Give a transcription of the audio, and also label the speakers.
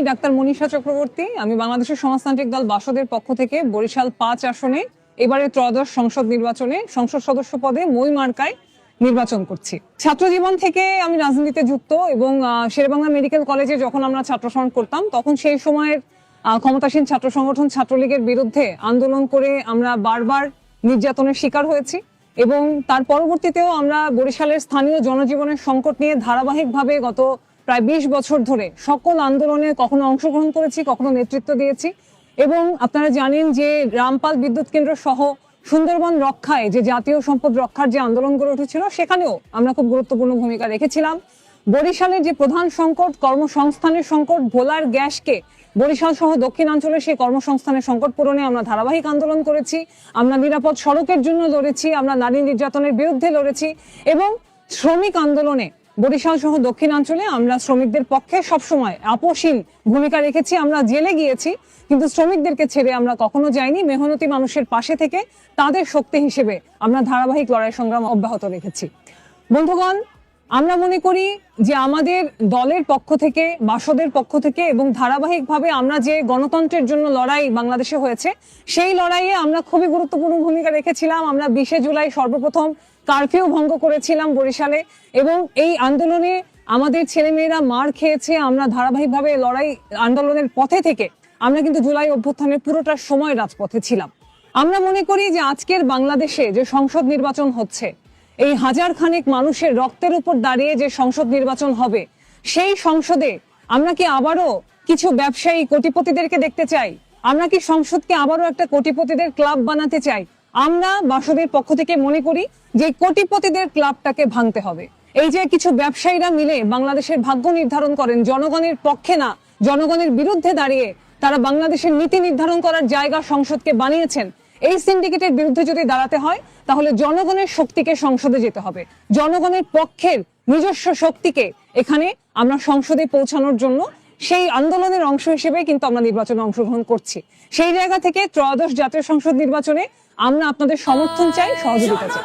Speaker 1: Doctor Manisha Chakraborty. আমি বাংলাদেশের সমাজতান্ত্রিক দল বাসদের পক্ষ থেকে বরিশাল ৫ আসনে এবারে ত্রয়োদশ সংসদ নির্বাচনে সংসদ সদস্য পদে মই মার্কায় নির্বাচন করছি। ছাত্র জীবন থেকে আমি রাজনীতিতে যুক্ত এবং শেরেবাংলা মেডিকেল কলেজে যখন আমরা ছাত্র সংগঠন করতাম তখন সেই সময়ের ক্ষমতাসীন ছাত্র সংগঠন ছাত্রলীগের বিরুদ্ধে আন্দোলন করে আমরা বারবার নির্যাতনের শিকার হয়েছি এবং তার পরবর্তীতেও আমরা বরিশালের স্থানীয় জনজীবনের সংকট নিয়ে ধারাবাহিকভাবে গত প্রায় ২০ বছর ধরে সকল আন্দোলনে কখনো অংশগ্রহণ করেছি, কখনো নেতৃত্ব দিয়েছি। এবং আপনারা জানেন যে রামপাল বিদ্যুৎ কেন্দ্র সহ সুন্দরবন রক্ষায় যে জাতীয় সম্পদ রক্ষার যে আন্দোলন গড়ে উঠেছিল সেখানেও আমরা খুব গুরুত্বপূর্ণ ভূমিকা রেখেছিলাম। বরিশালের যে প্রধান সংকট কর্মসংস্থানের সংকট, ভোলার গ্যাসকে বরিশাল সহ দক্ষিণাঞ্চলের সেই কর্মসংস্থানের সংকট পূরণে আমরা ধারাবাহিক আন্দোলন করেছি। আমরা নিরাপদ সড়কের জন্য লড়েছি, আমরা নারী নির্যাতনের বিরুদ্ধে লড়েছি এবং শ্রমিক আন্দোলনে বরিশাল সহ দক্ষিণাঞ্চলে আমরা শ্রমিকদের পক্ষে সবসময় আপোষহীন ভূমিকা রেখেছি। আমরা জেলে গিয়েছি কিন্তু শ্রমিকদেরকে ছেড়ে আমরা কখনো যাইনি। মেহনতি মানুষের পাশে থেকে তাদের শক্তি হিসেবে আমরা ধারাবাহিক লড়াই সংগ্রাম অব্যাহত রেখেছি। বন্ধুগণ, আমরা মনে করি যে আমাদের দলের পক্ষ থেকে, বাসদের পক্ষ থেকে এবং ধারাবাহিকভাবে আমরা যে গণতন্ত্রের জন্য লড়াই বাংলাদেশে হয়েছে সেই লড়াইয়ে আমরা খুবই গুরুত্বপূর্ণ ভূমিকা রেখেছিলাম। আমরা ২০শে জুলাই সর্বপ্রথম কারফিউ ভঙ্গ করেছিলাম বরিশালে এবং এই আন্দোলনে আমাদের ছেলেমেয়েরা মার খেয়েছে। আমরা ধারাবাহিকভাবে লড়াই আন্দোলনের পথে থেকে আমরা কিন্তু জুলাই অভ্যুত্থানের পুরোটা সময় রাজপথে ছিলাম। আমরা মনে করি যে আজকের বাংলাদেশে যে সংসদ নির্বাচন হচ্ছে, এই হাজার খানেক মানুষের রক্তের উপর দাঁড়িয়ে যে সংসদ নির্বাচন হবে, সেই সংসদে আমরা কি আবারও কিছু ব্যবসায়ী কোটিপতিদেরকে দেখতে চাই? আমরা কি সংসদকে আবারও একটা কোটিপতিদের ক্লাব বানাতে চাই? আমরা বাসদের পক্ষ থেকে মনে করি যে কোটিপতিদের ক্লাবটাকে ভাঙতে হবে। এই যে কিছু ব্যবসায়ীরা মিলে বাংলাদেশের ভাগ্য নির্ধারণ করেন, জনগণের পক্ষে না জনগণের বিরুদ্ধে দাঁড়িয়ে তারা বাংলাদেশের নীতি নির্ধারণ করার জায়গা সংসদকে বানিয়েছেন। এই সিন্ডিকেটের বিরুদ্ধে যদি দাঁড়াতে হয় তাহলে জনগণের শক্তিকে সংসদে যেতে হবে। জনগণের পক্ষের নিজস্ব শক্তিকে এখানে আমরা সংসদে পৌঁছানোর জন্য সেই আন্দোলনের অংশ হিসেবে কিন্তু আমরা নির্বাচনে অংশগ্রহণ করছি। সেই জায়গা থেকে ত্রয়োদশ জাতীয় সংসদ নির্বাচনে আমরা আপনাদের সমর্থন চাই, সহযোগিতা চাই।